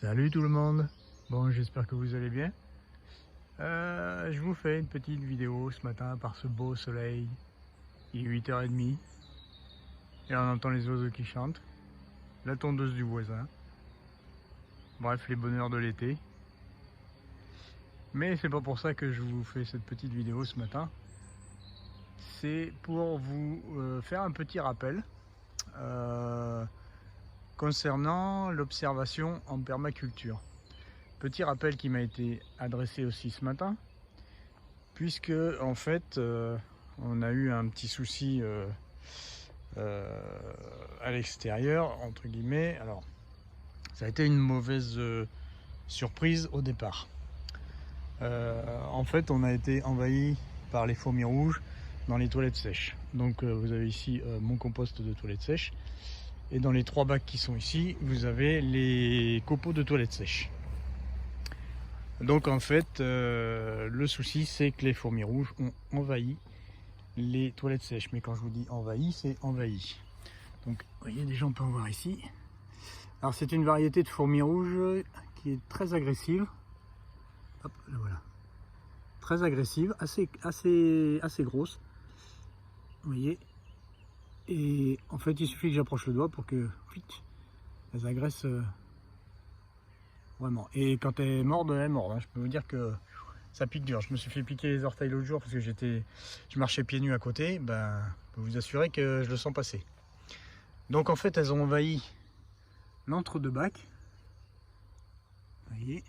Salut tout le monde. Bon, j'espère que vous allez bien. Je vous fais une petite vidéo ce matin par ce beau soleil. Il est 8h30 et on entend les oiseaux qui chantent, la tondeuse du voisin. Bref, les bonheurs de l'été. Mais c'est pas pour ça que je vous fais cette petite vidéo ce matin. C'est pour vous faire un petit rappel concernant l'observation en permaculture. Petit rappel qui m'a été adressé aussi ce matin, puisque en fait on a eu un petit souci à l'extérieur, entre guillemets. Alors ça a été une mauvaise surprise au départ. En fait on a été envahi par les fourmis rouges dans les toilettes sèches. Donc vous avez ici mon compost de toilettes sèches, et dans les 3 bacs qui sont ici vous avez les copeaux de toilettes sèches. Donc en fait, le souci c'est que les fourmis rouges ont envahi les toilettes sèches. Mais quand je vous dis envahi, c'est envahi. Donc vous voyez, déjà on peut en voir ici. Alors c'est une variété de fourmis rouges qui est très agressive. Hop, là voilà. Très agressive, assez grosse. Vous voyez. Et en fait il suffit que j'approche le doigt pour que elles agressent vraiment. Et quand elle est morte, elle est morte. Je peux vous dire que ça pique dur. Je me suis fait piquer les orteils l'autre jour parce que je marchais pieds nus à côté. Ben, je peux vous assurer que je le sens passer. Donc en fait, elles ont envahi l'entre-deux bacs. Vous voyez,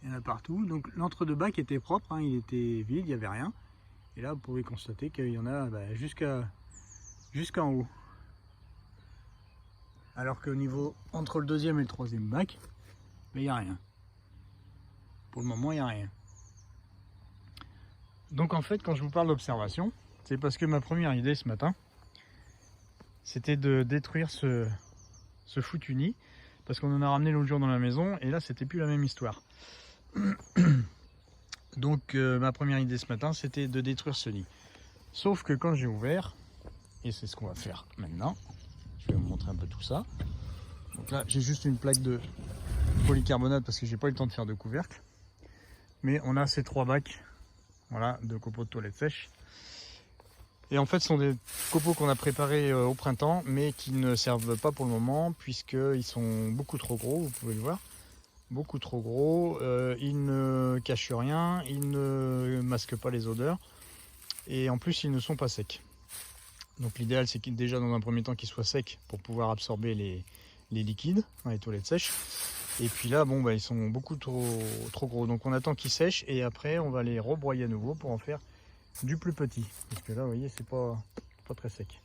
il y en a partout. Donc l'entre-deux bacs était propre, hein, il était vide, il n'y avait rien. Et là, vous pouvez constater qu'il y en a jusqu'en haut. Alors qu'au niveau entre le 2e et le 3e bac, il n'y a rien. Pour le moment, il n'y a rien. Donc en fait, quand je vous parle d'observation, c'est parce que ma première idée ce matin, c'était de détruire ce foutu nid, parce qu'on en a ramené l'autre jour dans la maison, et là c'était plus la même histoire. Donc ma première idée ce matin, c'était de détruire ce nid. Sauf que quand j'ai ouvert, et c'est ce qu'on va faire maintenant, je vais vous montrer un peu tout ça. Donc là, j'ai juste une plaque de polycarbonate parce que j'ai pas eu le temps de faire de couvercle. Mais on a ces 3 bacs, voilà, de copeaux de toilettes sèches. Et en fait, ce sont des copeaux qu'on a préparés au printemps, mais qui ne servent pas pour le moment, puisqu'ils sont beaucoup trop gros, vous pouvez le voir. Beaucoup trop gros, ils ne cachent rien, ils ne masquent pas les odeurs, et en plus, ils ne sont pas secs. Donc l'idéal, c'est qu'ils, déjà dans un premier temps, qu'ils soient secs pour pouvoir absorber les liquides dans les toilettes sèches. Et puis là, bon, bah, ils sont beaucoup trop gros. Donc on attend qu'ils sèchent, et après, on va les rebroyer à nouveau pour en faire du plus petit. Parce que là, vous voyez, c'est pas très sec.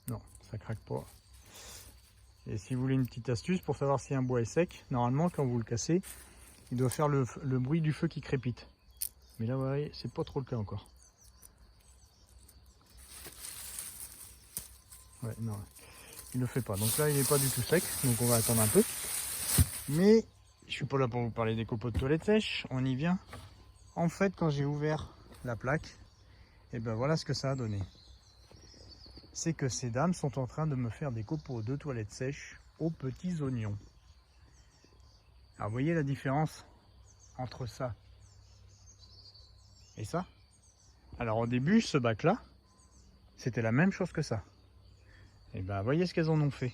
Non, ça craque pas. Et si vous voulez une petite astuce pour savoir si un bois est sec, normalement, quand vous le cassez, il doit faire le bruit du feu qui crépite. Mais là, vous voyez, c'est pas trop le cas encore. Ouais, non, il le fait pas. Donc là, il n'est pas du tout sec, donc on va attendre un peu. Mais je suis pas là pour vous parler des copeaux de toilettes sèches, on y vient. En fait, quand j'ai ouvert la plaque, et ben voilà ce que ça a donné. C'est que ces dames sont en train de me faire des copeaux de toilettes sèches aux petits oignons. Alors vous voyez la différence entre ça et ça? Alors au début, ce bac là, c'était la même chose que ça. Et ben voyez ce qu'elles en ont fait.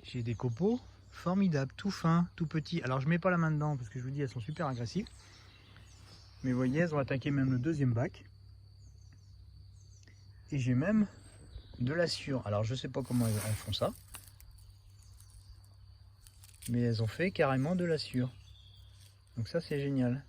J'ai des copeaux formidables, tout fins, tout petits. Alors je mets pas la main dedans parce que je vous dis, elles sont super agressives. Mais vous voyez, elles ont attaqué même le 2e bac. Et j'ai même de la sciure. Alors je sais pas comment elles font ça. Mais elles ont fait carrément de la sciure. Donc ça c'est génial.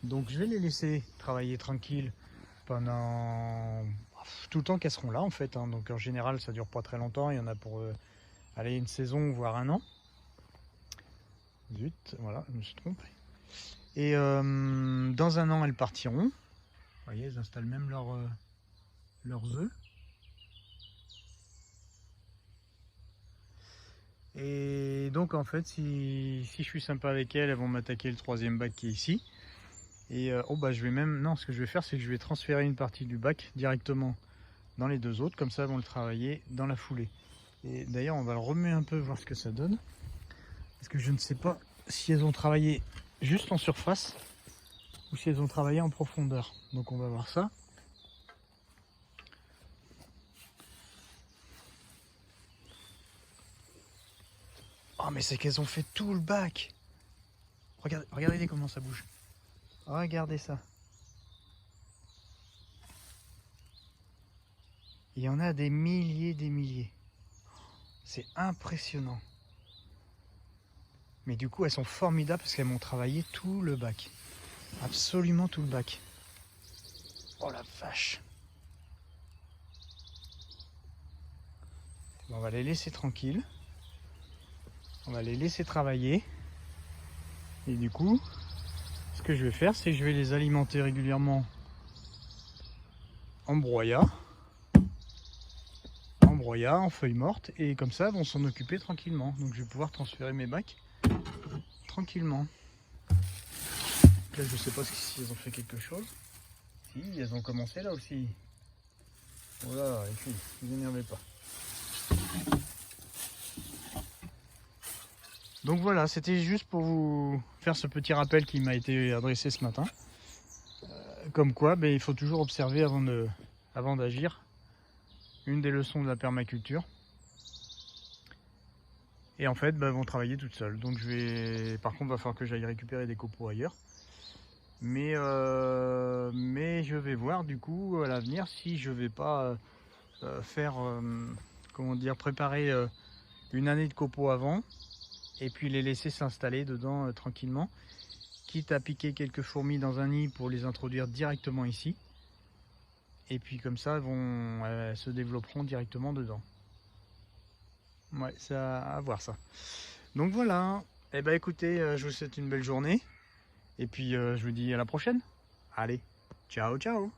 Donc je vais les laisser travailler tranquille pendant tout le temps qu'elles seront là en fait. Donc en général ça dure pas très longtemps. Il y en a pour aller une saison voire un an. Zut, voilà, je me suis trompé. Et dans un an elles partiront. Vous voyez, elles installent même leurs œufs. Et donc en fait, si je suis sympa avec elles, elles vont m'attaquer le 3e bac qui est ici. Et je vais même, non, ce que je vais faire, c'est que je vais transférer une partie du bac directement dans les 2 autres, comme ça elles vont le travailler dans la foulée. Et d'ailleurs, on va le remuer un peu, voir ce que ça donne. Parce que je ne sais pas si elles ont travaillé juste en surface ou si elles ont travaillé en profondeur. Donc on va voir ça. Oh mais c'est qu'elles ont fait tout le bac. Regardez comment ça bouge. Regardez ça. Il y en a des milliers. C'est impressionnant. Mais du coup elles sont formidables parce qu'elles m'ont travaillé tout le bac. Absolument tout le bac. Oh la vache. On va les laisser tranquilles. On va les laisser travailler. Et du coup, ce que je vais faire, c'est que je vais les alimenter régulièrement en broyat, en feuilles mortes. Et comme ça, elles vont s'en occuper tranquillement. Donc je vais pouvoir transférer mes bacs tranquillement. Là, je sais pas si elles ont fait quelque chose. Si, elles ont commencé là aussi. Voilà, les filles, ne vous énervez pas. Donc voilà, c'était juste pour vous faire ce petit rappel qui m'a été adressé ce matin. Comme quoi, il faut toujours observer avant d'agir. Une des leçons de la permaculture. Et en fait, elles vont travailler toutes seules. Donc par contre, il va falloir que j'aille récupérer des copeaux ailleurs. Mais je vais voir du coup à l'avenir si je vais pas préparer une année de copeaux avant. Et puis les laisser s'installer dedans tranquillement, quitte à piquer quelques fourmis dans un nid pour les introduire directement ici. Et puis comme ça, elles se développeront directement dedans. Ouais, c'est à voir ça. Donc voilà, et écoutez, je vous souhaite une belle journée. Et puis je vous dis à la prochaine. Allez, ciao ciao.